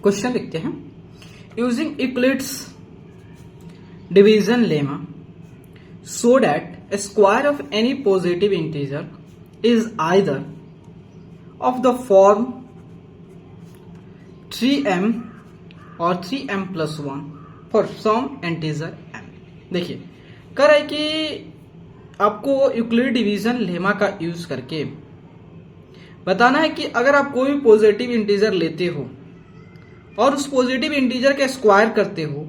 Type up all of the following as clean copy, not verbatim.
Question लिखते हैं, using Euclid's division lemma so that a square of any positive integer is either of the form 3m or 3m plus 1 for some integer m। देखिए कर है कि आपको Euclid division lemma का use करके बताना है कि अगर आप कोई भी पॉजिटिव इंटीजर लेते हो और उस पॉजिटिव इंटीजर का स्क्वायर करते हो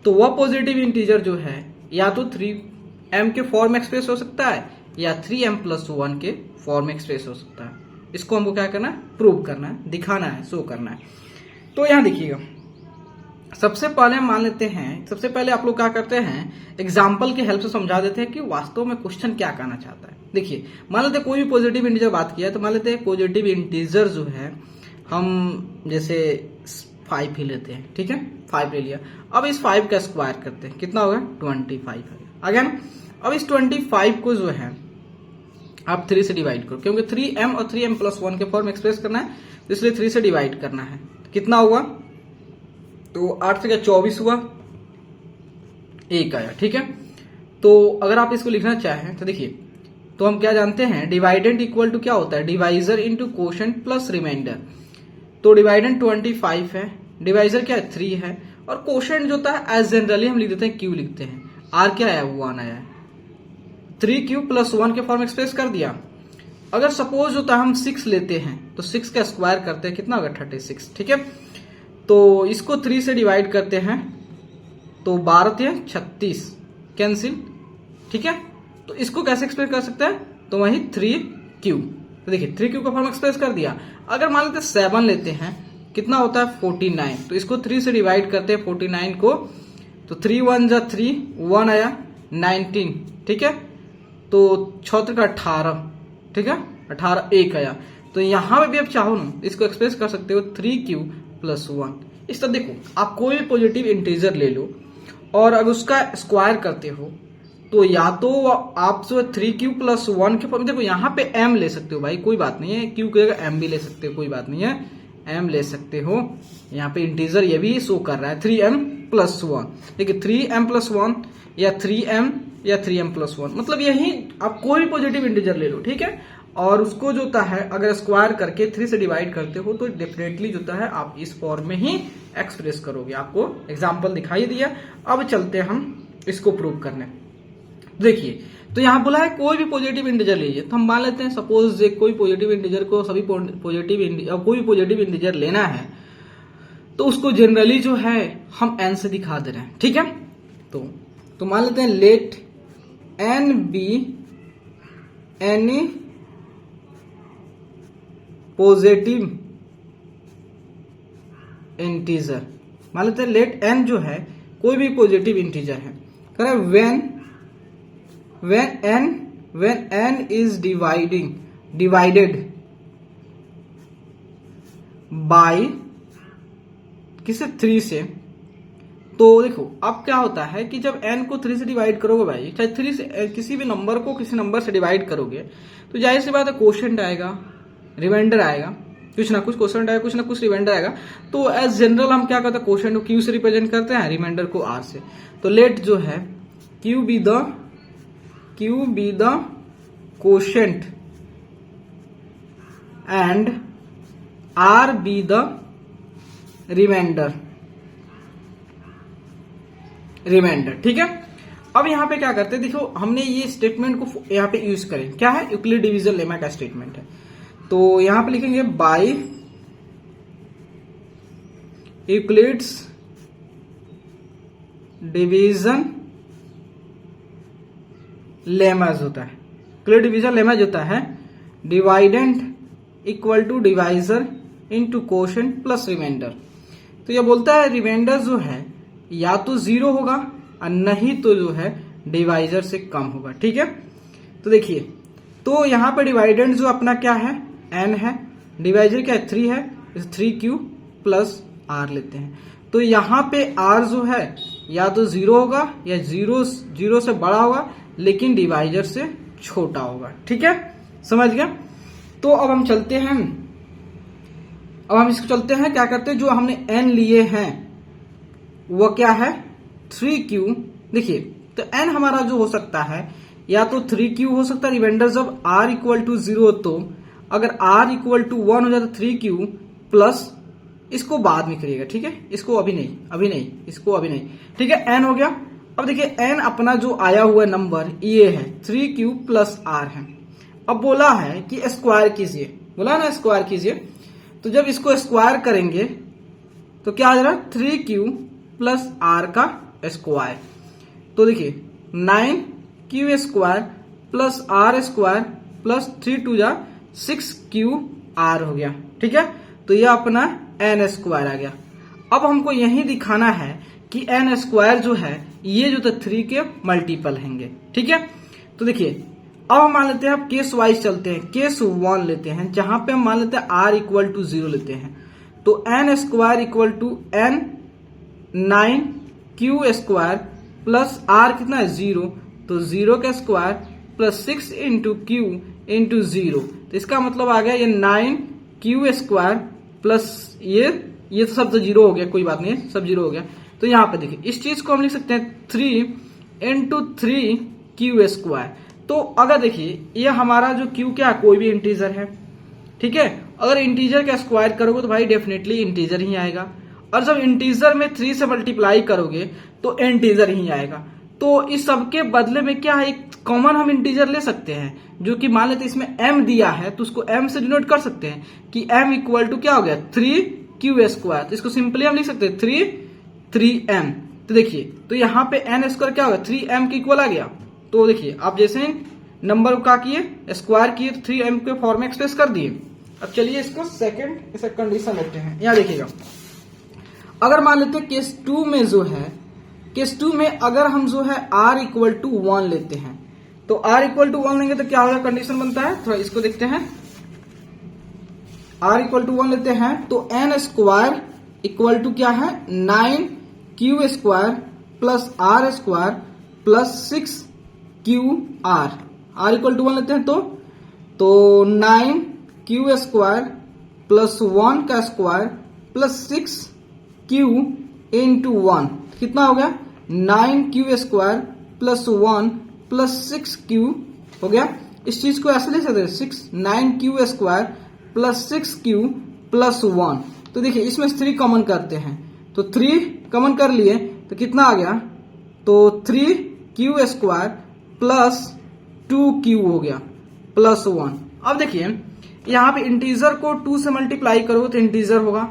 तो वह पॉजिटिव इंटीजर जो है या तो 3m के फॉर्म में एक्सप्रेस हो सकता है या 3m प्लस 1 के फॉर्म में एक्सप्रेस हो सकता है। इसको हमको क्या करना है, प्रूव करना है, दिखाना है, शो करना है। तो यहां देखिएगा, सबसे पहले हम मान लेते हैं, सबसे पहले आप लोग क्या करते हैं, एग्जाम्पल की हेल्प से समझा देते हैं कि वास्तव में क्वेश्चन क्या कहना चाहता है। देखिए मान लेते हैं कोई भी पॉजिटिव इंटीजर बात किया, तो मान लेते हैं पॉजिटिव इंटीजर जो है हम जैसे 5 ही लेते हैं, ठीक है, 5 ले लिया। अब इस 5 का स्क्वायर करते हैं, कितना होगा, 25 आ गया ना। अब इस 25 को जो है आप 3 से डिवाइड करो, क्योंकि 3m और 3m प्लस 1 के फॉर्म एक्सप्रेस करना है, तो इसलिए 3 से डिवाइड करना है। कितना हुआ, तो 8 से क्या 24 हुआ, 1 आया, ठीक है। तो अगर आप इसको लिखना चाहें तो देखिए, तो हम क्या जानते हैं, डिवाइडेंट इक्वल टू क्या होता है, divisor into quotient plus remainder. तो डिवाइडेंट 25 है, डिवाइजर क्या है 3 है, और कोशेंट जो होता है एज जनरली हम लिख देते हैं Q लिखते हैं। R क्या आया, 1 आया है, 3Q प्लस 1 के फॉर्म एक्सप्रेस कर दिया। अगर सपोज होता है हम 6 लेते हैं तो 6 का स्क्वायर करते हैं, कितना होगा 36, ठीक है। तो इसको 3 से डिवाइड करते हैं तो 12 × 36 कैंसिल, ठीक है। तो इसको कैसे एक्सप्रेस कर सकते हैं, तो वही 3Q, तो देखिए 3Q का फॉर्म एक्सप्रेस कर दिया। अगर मान लेते 7 लेते हैं, कितना होता है 49, तो इसको 3 से डिवाइड करते हैं 49 को, तो 3 1 जा 3, 1 आया 19, ठीक है। तो 6 का 18, ठीक है, 18 1 आया। तो यहां पे भी आप चाहो ना इसको एक्सप्रेस कर सकते हो 3Q प्लस 1। इस तरह देखो, आप कोई भी पॉजिटिव इंटीजर ले लो और अगर उसका स्क्वायर करते हो तो या तो आप जो 3Q प्लस 1 के फॉर्म, देखो यहाँ पे m ले सकते हो भाई, कोई बात नहीं है, Q की जगह m भी ले सकते हो, कोई बात नहीं है, m ले सकते हो। यहाँ पे इंटीजर ये भी शो कर रहा है 3m प्लस 1, देखिए 3m प्लस 1 या 3m या 3m प्लस 1, मतलब यही आप कोई भी पॉजिटिव इंटीजर ले लो, ठीक है। और उसको जो होता है अगर स्क्वायर करके 3 से डिवाइड करते हो तो डेफिनेटली जो होता है आप इस फॉर्म में ही एक्सप्रेस करोगे। आपको एग्जाम्पल दिखाई दिया, अब चलते हैं हम इसको प्रूव करने। देखिए तो यहाँ बोला है कोई भी पॉजिटिव इंटीजर लीजिए, तो हम मान लेते हैं सपोज कोई पॉजिटिव इंटीजर को, सभी कोई भी पॉजिटिव इंटीजर लेना है तो उसको जनरली जो है हम n से दिखा दे रहे हैं, ठीक है। तो मान लेते हैं let n be any positive integer, मान लेते हैं लेट n जो है कोई भी पॉजिटिव इंटीजर है, करें when n is divided by किसे 3 से। तो देखो अब क्या होता है कि जब n को 3 से डिवाइड करोगे भाई, चाहे 3 से किसी भी नंबर को किसी नंबर से डिवाइड करोगे तो जाहिर सी बात है कोशेंट आएगा, रिमाइंडर आएगा, कुछ ना कुछ कोशेंट आएगा, कुछ ना कुछ रिमाइंडर आएगा। तो एज जनरल हम क्या करते हैं, कोशेंट को Q से रिप्रेजेंट करते हैं, रिमाइंडर को R से। तो लेट जो है Q be the quotient and R be the remainder, ठीक है। अब यहां पे क्या करते हैं, देखो हमने ये स्टेटमेंट को यहां पे यूज करें, क्या है, यूक्लिड डिवीजन लेमा का स्टेटमेंट है। तो यहां पे लिखेंगे बाय यूक्लिड्स डिवीजन लेमाज होता है, यूक्लिड डिवीजन लेमा जो होता है dividend equal to divisor into quotient plus remainder. तो यह बोलता है रिमाइंडर जो है या तो 0 होगा और नहीं तो जो है डिवाइजर से कम होगा, ठीक है। तो देखिए तो यहां पे डिवाइडेंट जो अपना क्या है n है, डिवाइजर क्या है 3 है, 3Q प्लस R लेते हैं। तो यहां पे R जो है या तो 0 होगा या 0 से बड़ा होगा लेकिन डिवाइजर से छोटा होगा, ठीक है, समझ गया। तो अब हम चलते हैं अब हम इसको चलते हैं, क्या करते हैं, जो हमने n लिए हैं वो क्या है 3q। देखिए तो n हमारा जो हो सकता है या तो 3q हो सकता है, रिमाइंडर जब r इक्वल टू 0, तो अगर r इक्वल टू 1 हो जाए तो 3q प्लस, इसको बाद में करिएगा, ठीक है, इसको अभी नहीं, इसको अभी नहीं, ठीक है, n हो गया। अब देखिए n अपना जो आया हुआ नंबर ये है 3q प्लस r है। अब बोला है कि स्क्वायर कीजिए, बोला ना स्क्वायर कीजिए, तो जब इसको स्क्वायर करेंगे तो क्या आ जा रहा है 3q प्लस r का स्क्वायर। तो देखिए 9q square plus r square plus 3 2 जा 6qr हो गया, ठीक है। तो ये अपना n स्क्वायर आ गया। अब हमको यही दिखाना है कि n स्क्वायर जो है ये जो 3 के मल्टीपल हैंगे, ठीक है। तो देखिए अब हम मान लेते हैं, अब केस वाइज चलते हैं, केस 1 लेते हैं जहां पे हम मान लेते हैं r इक्वल टू 0 लेते हैं। तो n square equal to n 9q square plus r कितना है 0, तो 0 का square plus 6 into q into 0, तो इसका मतलब आ गया ये 9q स्क्वायर प्लस ये तो सब तो 0 हो गया, कोई बात नहीं, सब 0 हो गया। तो यहाँ पे देखिए इस चीज को हम लिख सकते हैं 3 इंटू 3q स्क्वायर। तो अगर देखिए ये हमारा जो q क्या है, कोई भी इंटीजर है, ठीक है। अगर इंटीजर का स्क्वायर करोगे तो भाई डेफिनेटली इंटीजर ही आएगा, और जब इंटीजर में 3 से मल्टीप्लाई करोगे तो इंटीजर ही आएगा। तो इस सब के बदले में क्या है, एक कॉमन हम इंटीजर ले सकते हैं, जो कि मान लेते इसमें m दिया है तो उसको m से डिनोट कर सकते हैं कि m इक्वल टू क्या हो गया 3q स्क्वायर। तो इसको सिंपली हम लिख सकते हैं 3m। तो देखिए तो यहाँ पे n स्क्वायर क्या होगा 3m के इक्वल आ गया। तो देखिए आप जैसे नंबर का किए स्क्वायर किए तो 3m के फॉर्म में एक्सप्रेस कर दिए। अब चलिए इसको सेकंड इसे कंडीशन लेते हैं। यहाँ देखिएगा अगर मान लेते हैं केस 2 में जो है, केस 2 में अगर हम जो है r इक्वल टू 1 लेते हैं, तो r इक्वल टू 1 लेंगे तो क्या होगा, कंडीशन बनता है, थोड़ा इसको देखते हैं। r इक्वल टू 1 लेते हैं तो n स्क्वायर इक्वल टू क्या है 9q square plus r square plus 6qr। r equal to 1 लेते हैं तो 9q स्क्वायर प्लस 1 का स्क्वायर प्लस 6q इंटू 1, कितना हो गया 9q square plus 1 plus 6q हो गया। इस चीज को ऐसे लिख सकते हैं 9q square plus 6q plus 1। तो देखिए इसमें 3 कॉमन करते हैं, तो 3 कॉमन कर लिए तो कितना आ गया, तो 3q स्क्वायर प्लस 2q हो गया प्लस 1। अब देखिए यहाँ पे इंटीजर को 2 से मल्टीप्लाई करोगे तो इंटीजर होगा,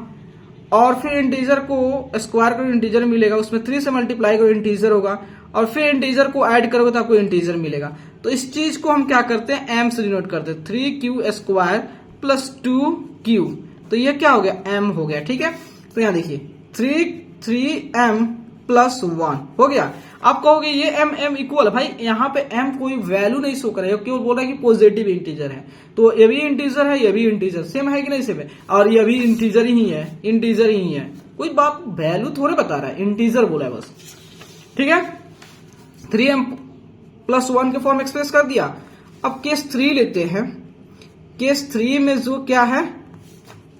और फिर इंटीजर को स्क्वायर करो इंटीजर मिलेगा, उसमें 3 से मल्टीप्लाई करो इंटीजर होगा, और फिर इंटीजर को ऐड करोगे तो आपको इंटीजर मिलेगा। तो इस चीज को हम क्या करते हैं m से डिनोट करते हैं 3q स्क्वायर प्लस 2q। तो ये क्या हो गया m हो गया, ठीक है। तो यहाँ देखिए 3m प्लस 1 हो गया। आप कहोगे ये m इक्वल, भाई यहाँ पे m कोई वैल्यू नहीं शो करेगा, केवल बोल रहा है कि पॉजिटिव इंटीजर है। तो ये भी इंटीजर है, ये भी इंटीजर, सेम है कि नहीं सेम है, और ये भी इंटीजर ही है, इंटीजर ही है, कोई बात वैल्यू थोड़े बता रहा है, इंटीजर बोला है बस, ठीक है। 3m प्लस 1 के फॉर्म एक्सप्रेस कर दिया। अब केस 3 लेते हैं। केस 3 में जो क्या है,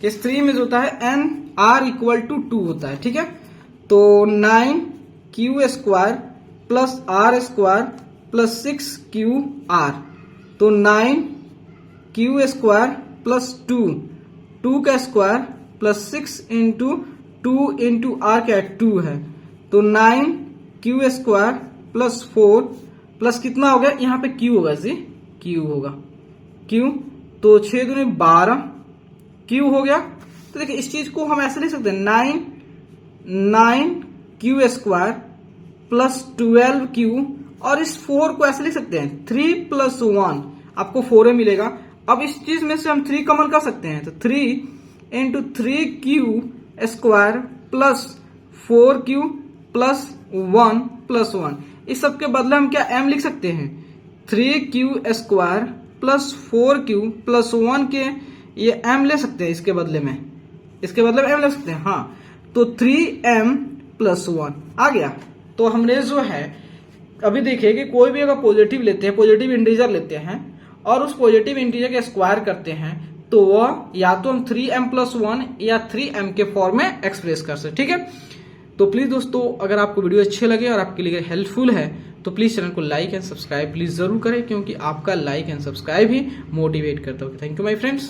केस 3 में जो होता है n r इक्वल टू 2 होता है, ठीक है। तो 9q square plus r square plus 6qr, तो 9q स्क्वायर प्लस 2 का square plus 6 into 2 into r क्या है 2 है, तो 9q स्क्वायर प्लस 4 प्लस कितना हो गया, यहाँ पे q होगा जी, q होगा q, तो 6 दूनी 12 q हो गया। तो देखिए इस चीज को हम ऐसे लिख सकते हैं 9q स्क्वायर प्लस 12q, और इस 4 को ऐसे लिख सकते हैं 3 प्लस 1, आपको 4 मिलेगा। अब इस चीज में से हम 3 कॉमन कर सकते हैं, तो 3 into 3q square plus 4q plus 1 plus 1। इस सब के बदले हम क्या m लिख सकते हैं 3q square plus 4q plus 1 के ये m ले सकते हैं, इसके बदले में m ले सकते हैं, हाँ। तो 3m प्लस 1 आ गया। तो हमने जो है अभी देखिए कि कोई भी अगर पॉजिटिव लेते हैं, पॉजिटिव इंटीजर लेते हैं और उस पॉजिटिव इंटीजर के स्क्वायर करते हैं तो वह या तो हम 3m+1 या 3m के फॉर्म में एक्सप्रेस कर सकते, ठीक है। तो प्लीज दोस्तों, अगर आपको वीडियो अच्छे लगे और आपके लिए हेल्पफुल है तो प्लीज चैनल को लाइक एंड सब्सक्राइब प्लीज जरूर करें, क्योंकि आपका like and subscribe he motivate करता है। Thank you my friends.